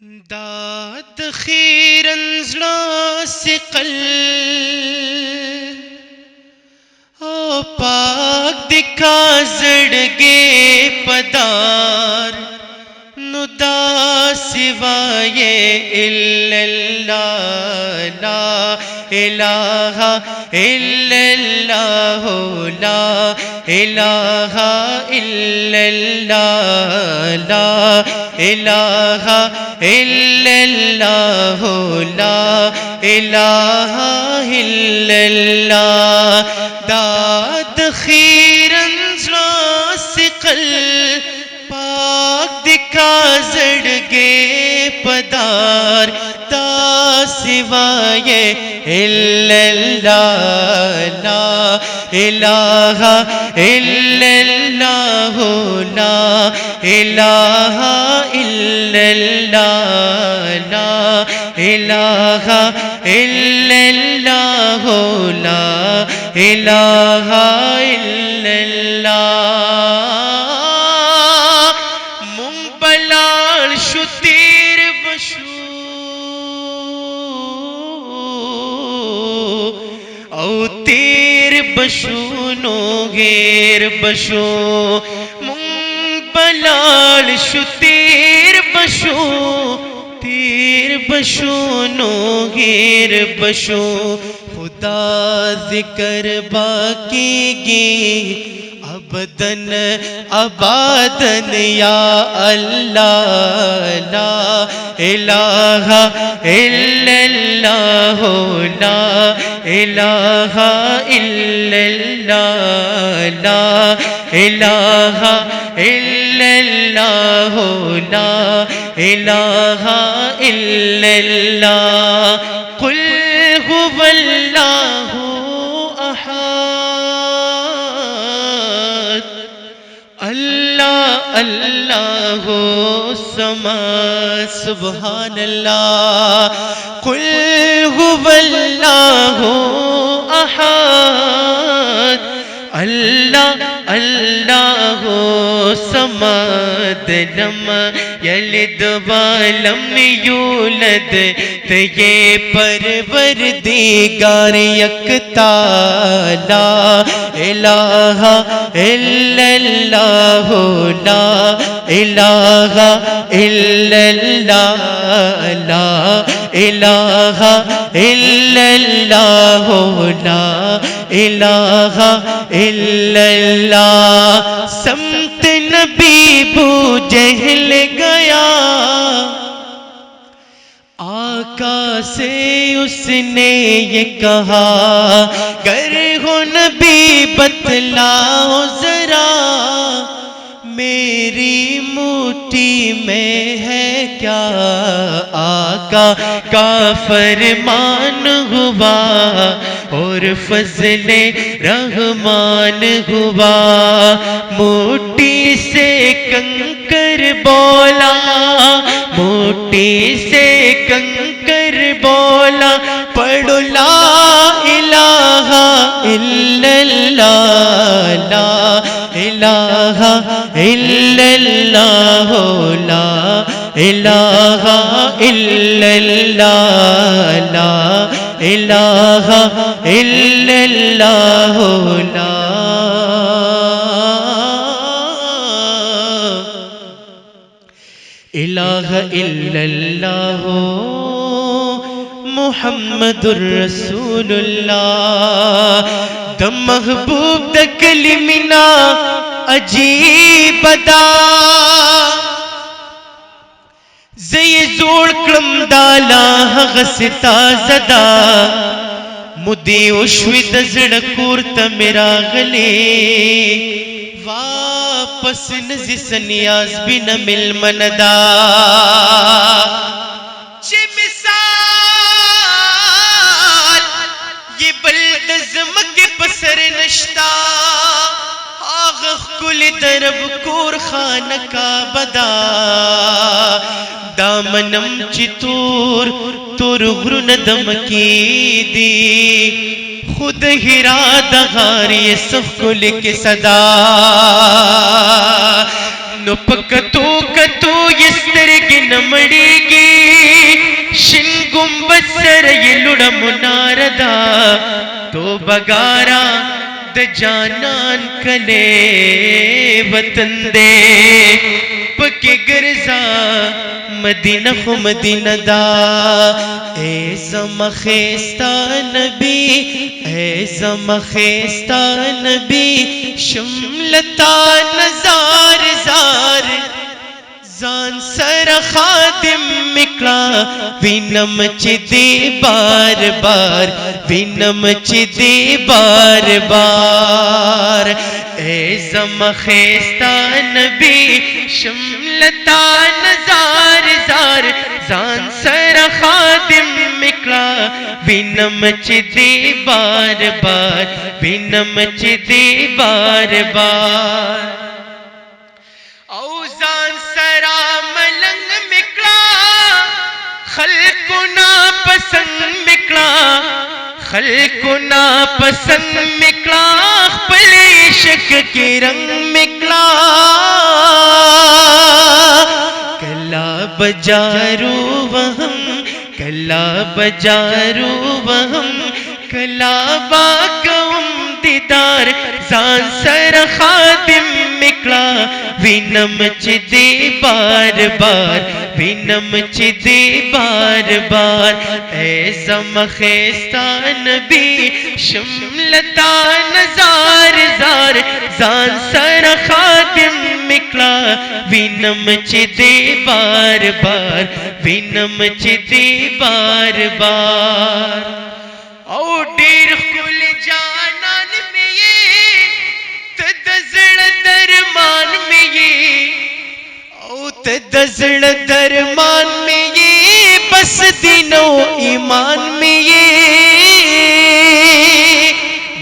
داد خیرن زړه ثقل او پاک د کازړګې پدار نو دا سوای الا الله لا اله الا الله لا اله الا الله لا اله الا الله لا اله الا الله داد خیرن زړه ثقل پاک د کازړګې پدار دا سوای الا الله لا اله الا الله لا اله الا الله لا اله الا الله لا اله الا الله منبلال شو تیر بشو او تیر بشو نو غیر بشو منبلال شو تیر بشو تیر بشو نو غیر بشو خدا ذکر باقی گی ابدن ابادن یا اللہ لا الہ الا اللہ لا الہ الا اللہ لا الہ الا اللہ لا الہ الا اللہ قل هو اللہ احد اللہ اللہ الصمد سبحان اللہ قل هو اللہ احد اللہ اللہ صمد لم یلد ولم یولد تے پروردگار یکتا لا الہ الا اللہ لا الہ الا اللہ لا الہ الا اللہ لا الہ الا اللہ سمت نبی بو جہل گیا آقا سے اس نے یہ کہا گر ہو نبی بتلاؤ ذرا میری موٹی میں ہے کیا آقا کا فرمان ہوا اور فضل رحمان ہوا موٹی سے کنکر بولا موٹی سے کنکر بولا پڑھو لا الہ الا اللہ لا الہ الا اللہ لا الہ الا اللہ لا الہ الا اللہ لا الہ الا اللہ محمد رسول اللہ د محبوب د کلمنا عجیب ادا زی زوړ کړم دالا هغه ستا زدا مودي وشوي د زړه کور ته میرا غلي واپس نزي سنیاز بن مل مندا چې مثال یہ بلد زمکه پسر نشتا آغا کل درب کور خانه کا بدا دامنم چی تور تور غرون دمکی دی خود ہرا دغاری صف کل کے صدا نو پکتو کتو یسترگ نمڑی گی شین گنبد سره یې لوړه مناره ده توبګاره د جانان کلی وطن دی پکې ګرځا مدینه خو مدینه دا اے زما خیستا نبی اے زما خیستا نبی شملتا نزار زار زان سر خادم مکلا وینم چی دی بار بار وینم چی دی بار بار اے زما خیستا نبی شملتا نزار زار زان سر خادم مکلا وینم چی دی بار بار وینم چی دی بار بار او زان سرا ملنگ مکلا خلقو نا پسند مکلا خلقو نا پسند مکلا خپل عشق کی رنگ مکلا کلا بجارو وہم کلا بجارو وہم کلا باکم دیدار زان سر خادم مکلا وینم چی دی بار بار وینم چی دی بار بار اے زما خیستا نبی شملتا نزار زار زان سر خادم مکلا وینم چی دی بار بار وینم چی دی بار بار او ډیر خپل جانان می تد زړه درمان می او تد زړه درمان می بس دینو ایمان می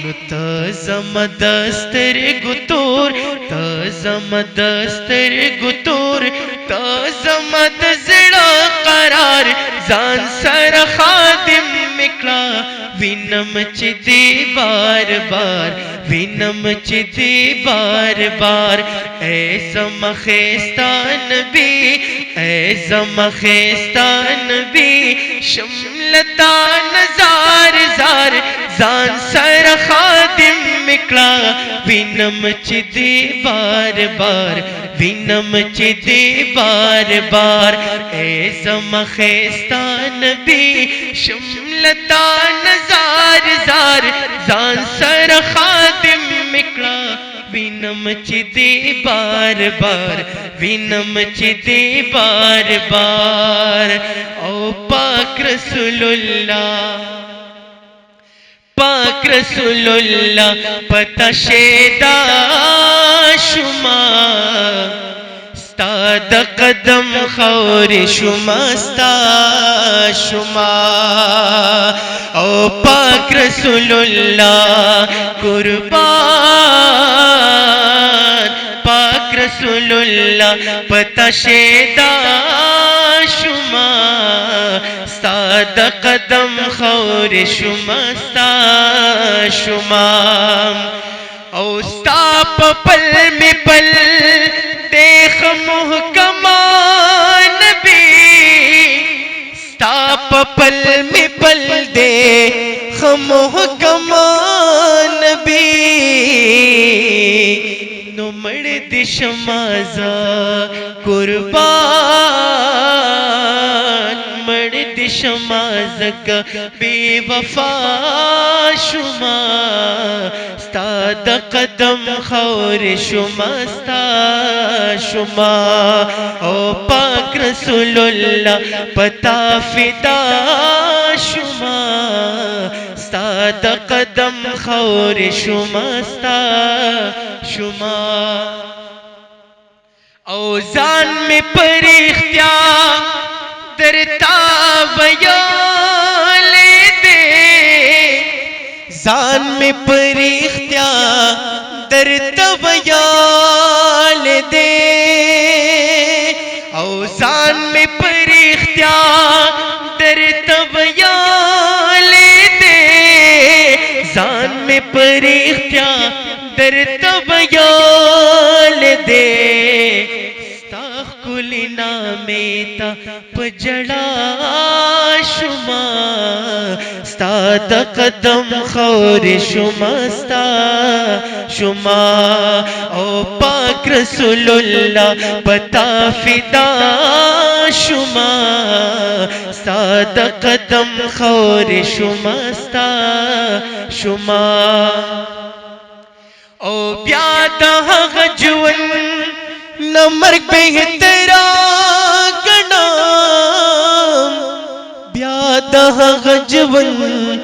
نو تا زما دستر ګتور تا زما دستر ګتور تا زما د زړه قرار ځان سره خادم مکلا وینم چی دی بار بار وینم چی دی بار بار اے زما خیستا نبی اے زما خیستا نبی شملتا نزار زار زان سر خادم مکلا وینم چی دی بار بار وینم چی دی بار بار اے زما خیستا نبی شملتا نزار زار زان سر خادم مکلا وینم چی دی بار بار وینم چی دی بار بار او پاک رسول اللہ پاک رسول اللہ پتا شیدا شما ستا د قدم خور شما ستا شما او پاک رسول اللہ قربان پاک رسول اللہ پتا شیدا شما ستا د قدم خور شما ستا شما او ستا پا پل می پل دیکھ محکمان نبی ستا پا پل می پل دیکھ محکمان نبی نو مڑ دی شمازا قربان مڑ دی شمازک بی وفا شما ستا د قدم خور شما ستا شما او پاک رسول اللہ پتا فدا شما ستا د قدم خور شما ستا شما او زان میں پر اختیار درتا بیان لے دے زان میں پر اختیار درتا بیان دے او زان میں پر اختیار درتا بیان دے زان میں پر اختیار درتا بیان دے ستا کل نام تا پجڑا شما ستا د قدم خور شما ستا شما او پاک رسول الله پتا فدا شما ستا د قدم خور شما ستا شما او بیا د هغه ژوند نه مرګ بهتره ګڼم بیا د هغه ژوند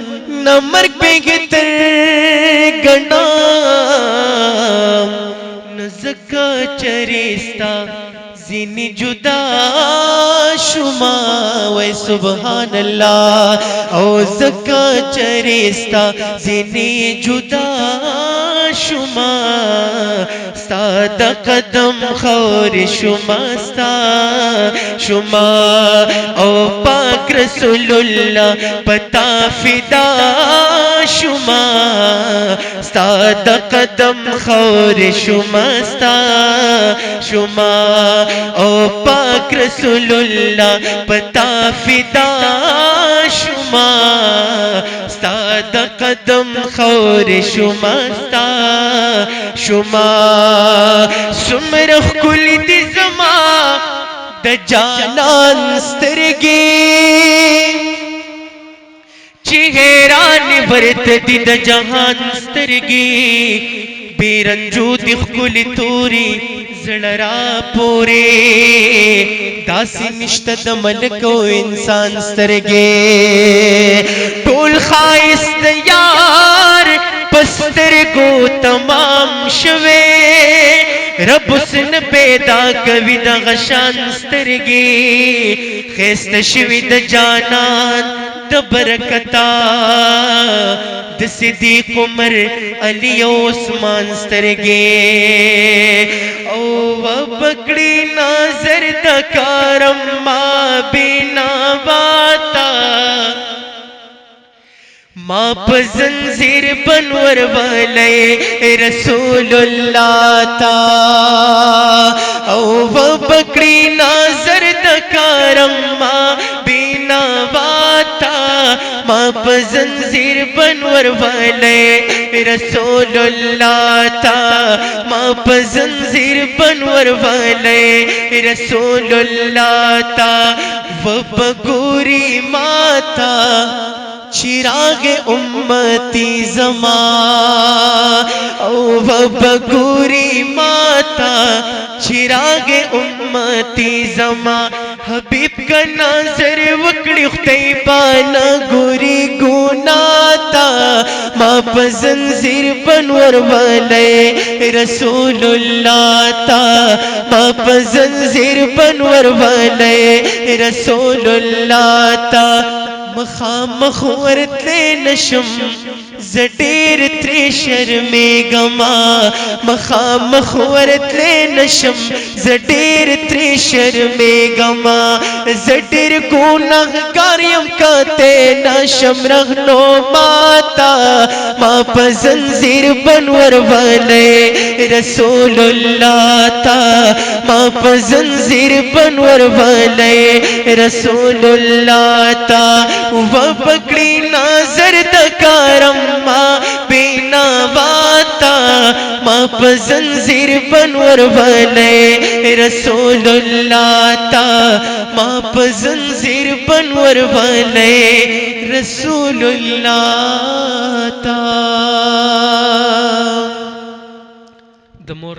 نه مرګ بهتره ګڼم نو ځکه چرې ستا ځینې جدا شما وای سبحان الله او ځکه چرې ستا ځینې جدا شما ستا د قدم خور شما ستا شما او پاک رسول الله پتا فدا شما ستا د قدم خور شما ستا شما او پاک رسول الله پتا فدا شما ستا د قدم خور شما ستا شما سمره ښکلې دي زما د جانان سترګې چې حیران ورته دي د جهان سترګې بې رنجو دي ښکلې تورې زړه را پورې داسې نشته د ملک او انسان سترګې ټول ښایست د یار پسترګو تمام شوه رب حسن پیدا کوي د غشان سترګې خسته شوي د جانان د برکتا د صدیق عمر علی او عثمان سترګې او پکړی نظر د کرم ما بنا باتا ما په زنجیر بنور والے رسول الله تا او پکړی نظر د کرم ما بنا باتا ما په زنجیر بنور والے رسول الله تا ما په زنجیر بنور والے رسول الله تا و بګوري ماتا چراغ امتی زما او بګوري ماتا چراغ امتی زما حبیب کا نظر وکړي خدای باندې ګوري ګناتا ما په زنجیر بنور والے رسول الله تا ما په زنجیر بنور والے رسول الله تا مخامخ ورتلې نشم زډیر ترې شرمېږما مخامخ ورتلې نشم زډیر ترې شرمېږما زډیر ګناهګار یم کته نشم رغنو ماتا ما په زنجیر بنور والے رسول الله تا ما په زنجیر بنور والے رسول الله تا و پکړی نظر د کرم ما بنا باتا ما په زنجیر بنور والے رسول الله تا ما په زنجیر بنور والے رسول الله تا